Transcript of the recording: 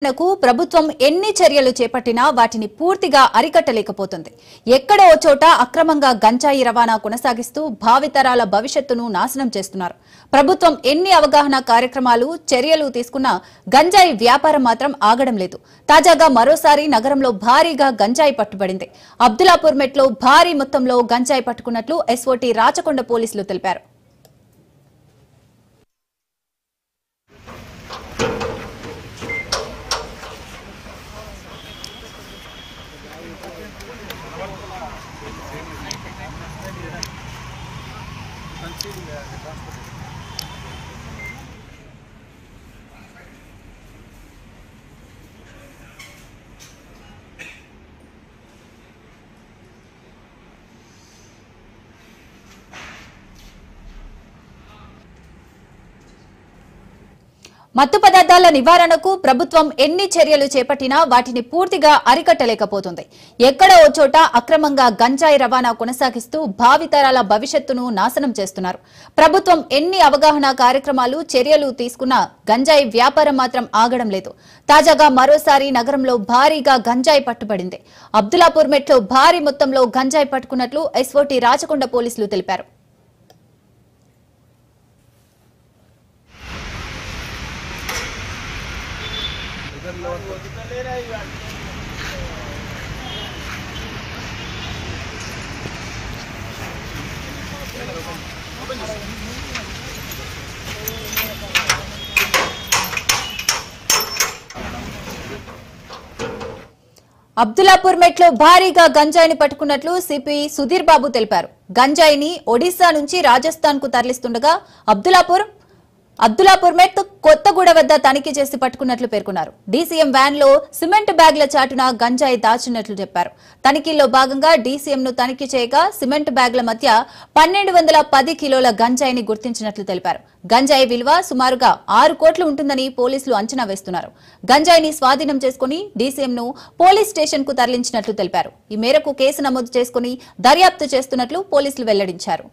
కు ప్రభుత్వం ఎన్ని చర్యలు చేపట్టినా వాటిని పూర్తిగా అరికట్టలేకపోతుంది. ఎక్కడో ఓ చోట అక్రమంగా గంజాయి రవాణా కొనసాగిస్తూ భావితరాల భవిష్యత్తును నాశనం చేస్తున్నారు. ప్రభుత్వం ఎన్ని అవగాహన కార్యక్రమాలు చర్యలు తీసుకున్నా గంజాయి వ్యాపారం మాత్రం ఆగడం లేదు. తాజాగా మరోసారి నగరంలో భారీగా గంజాయి పట్టుబడింది. అబ్దుల్లాపూర్ మెట్లో భారీ మొత్తంలో గంజాయి పట్టుకున్నట్లు ఎస్ఓటీ రాచకొండ పోలీసులు తెలిపారు. మత్తు పదార్థాల నివారణకు ప్రభుత్వం ఎన్ని చర్యలు చేపట్టినా వాటిని పూర్తిగా అరికట్టలేకపోతుంది. ఎక్కడో ఓ చోట అక్రమంగా గంజాయి రవాణా కొనసాగిస్తూ భావితరాల భవిష్యత్తును నాశనం చేస్తున్నారు. ప్రభుత్వం ఎన్ని అవగాహన కార్యక్రమాలు చర్యలు తీసుకున్నా గంజాయి వ్యాపారం మాత్రం ఆగడం లేదు. తాజాగా మరోసారి నగరంలో భారీగా గంజాయి పట్టుబడింది. అబ్దుల్లాపూర్ మెట్లో భారీ మొత్తంలో గంజాయి పట్టుకున్నట్లు ఎస్ఓటీ రాచకొండ పోలీసులు తెలిపారు. అబ్దుల్లాపూర్ మెట్లో భారీగా గంజాయిని పట్టుకున్నట్లు సిపి సుధీర్ బాబు తెలిపారు. గంజాయిని ఒడిశా నుంచి రాజస్థాన్ కు తరలిస్తుండగా అబ్దుల్లాపూర్ మెట్ కొత్తగూడ వద్ద తనిఖీ చేసి పట్టుకున్నట్లు పేర్కొన్నారు. డీసీఎం వ్యాన్ లో సిమెంట్ బ్యాగ్ల చాటున గంజాయి దాచినట్లు చెప్పారు. తనిఖీల్లో భాగంగా డీసీఎం ను తనిఖీ చేయగా సిమెంట్ బ్యాగ్ల మధ్య 1210 కిలోల గంజాయిని గుర్తించినట్లు తెలిపారు. గంజాయి విలువ సుమారుగా 6 కోట్లు ఉంటుందని పోలీసులు అంచనా వేస్తున్నారు. గంజాయిని స్వాధీనం చేసుకుని డీసీఎం ను పోలీస్ స్టేషన్ కు తరలించినట్లు తెలిపారు. ఈ మేరకు కేసు నమోదు చేసుకుని దర్యాప్తు చేస్తున్నట్లు పోలీసులు వెల్లడించారు.